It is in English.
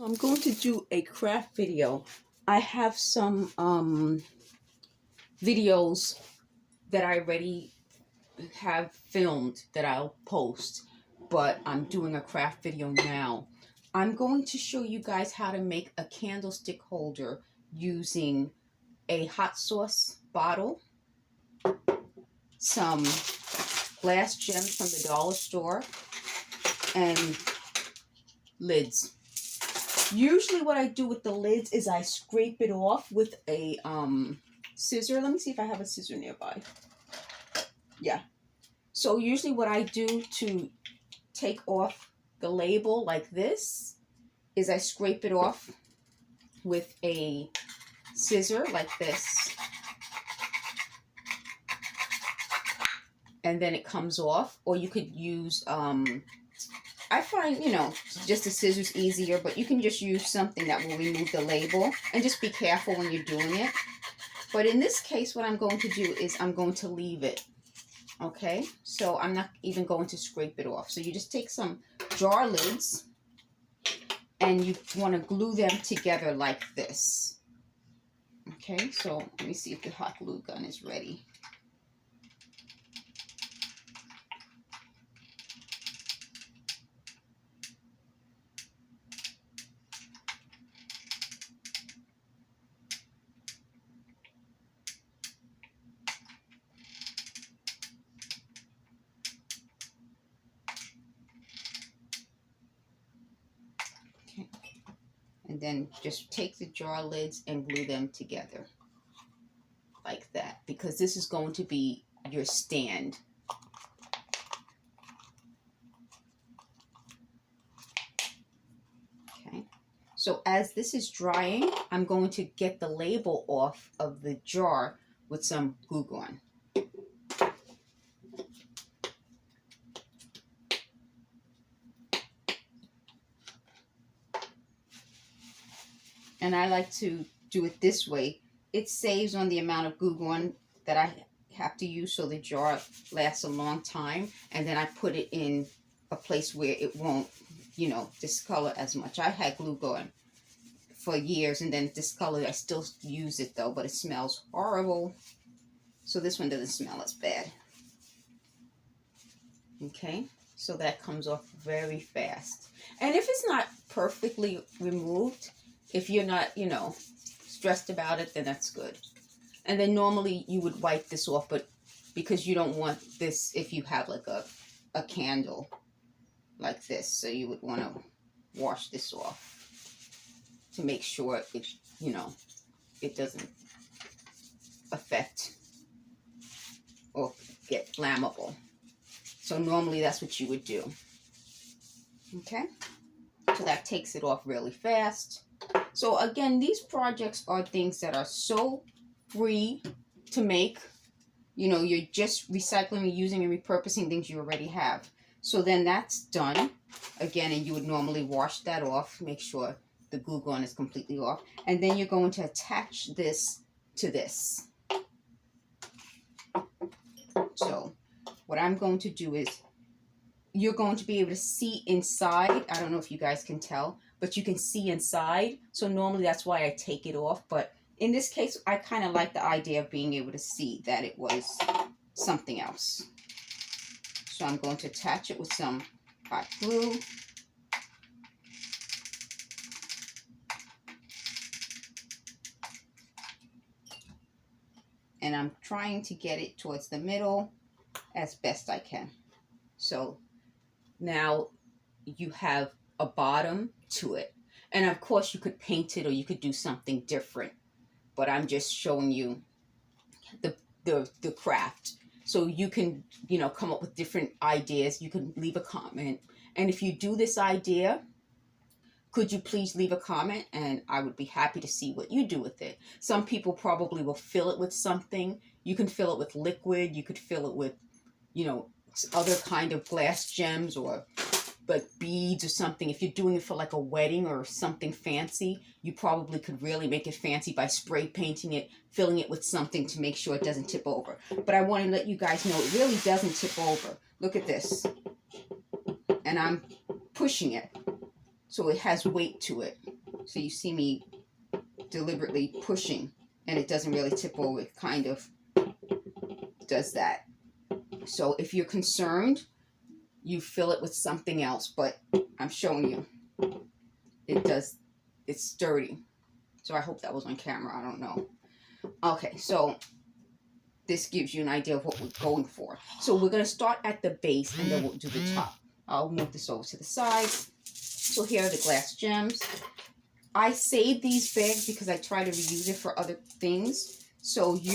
I'm going to do a craft video. I have some videos that I already have filmed that I'll post, but I'm doing a craft video now. I'm going to show you guys how to make a candlestick holder using a hot sauce bottle, some glass gems from the dollar store, and lids. Usually what I do with the lids is I scrape it off with a scissor. Let me see if I have a scissor nearby. Yeah. So usually what I do to take off the label like this is I scrape it off with a scissor like this. And then it comes off. Or you could use, I find, just the scissors easier, but you can just use something that will remove the label. And just be careful when you're doing it. But in this case, what I'm going to do is I'm going to leave it. Okay, so I'm not even going to scrape it off. So you just take some jar lids and you want to glue them together like this. Okay, so let me see if the hot glue gun is ready. And then just take the jar lids and glue them together like that, because this is going to be your stand. Okay, so as this is drying, I'm going to get the label off of the jar with some glue gun. And I like to do it this way. It saves on the amount of glue gun that I have to use, so the jar lasts a long time. And then I put it in a place where it won't, discolor as much. I had glue gun for years and then discolored. I still use it though, but it smells horrible. So this one doesn't smell as bad. Okay, so that comes off very fast. And if it's not perfectly removed, if you're not, stressed about it, then that's good. And then normally you would wipe this off, but because you don't want this, if you have like a candle like this, so you would want to wash this off to make sure it, it doesn't affect or get flammable. So normally that's what you would do. Okay, so that takes it off really fast. So again, these projects are things that are so free to make. You're just recycling, using, and repurposing things you already have. So then that's done. Again, and you would normally wash that off. Make sure the glue gun is completely off. And then you're going to attach this to this. So what I'm going to do is, you're going to be able to see inside. I don't know if you guys can tell, but you can see inside. So normally that's why I take it off. But in this case, I kind of like the idea of being able to see that it was something else. So I'm going to attach it with some hot glue. And I'm trying to get it towards the middle as best I can. So now you have a bottom to it. And of course you could paint it or you could do something different. But I'm just showing you the craft. So you can, come up with different ideas. You can leave a comment. And if you do this idea, could you please leave a comment? And I would be happy to see what you do with it. Some people probably will fill it with something. You can fill it with liquid. You could fill it with, other kind of glass gems or like beads or something. If you're doing it for like a wedding or something fancy, you probably could really make it fancy by spray painting it, filling it with something to make sure it doesn't tip over. But I want to let you guys know it really doesn't tip over. Look at this. And I'm pushing it. So it has weight to it. So you see me deliberately pushing, and it doesn't really tip over. It kind of does that. So if you're concerned, you fill it with something else, but I'm showing you. It does, it's sturdy. So I hope that was on camera, I don't know. Okay, so this gives you an idea of what we're going for. So we're going to start at the base and then we'll do the top. I'll move this over to the side. So here are the glass gems. I save these bags because I try to reuse it for other things. So you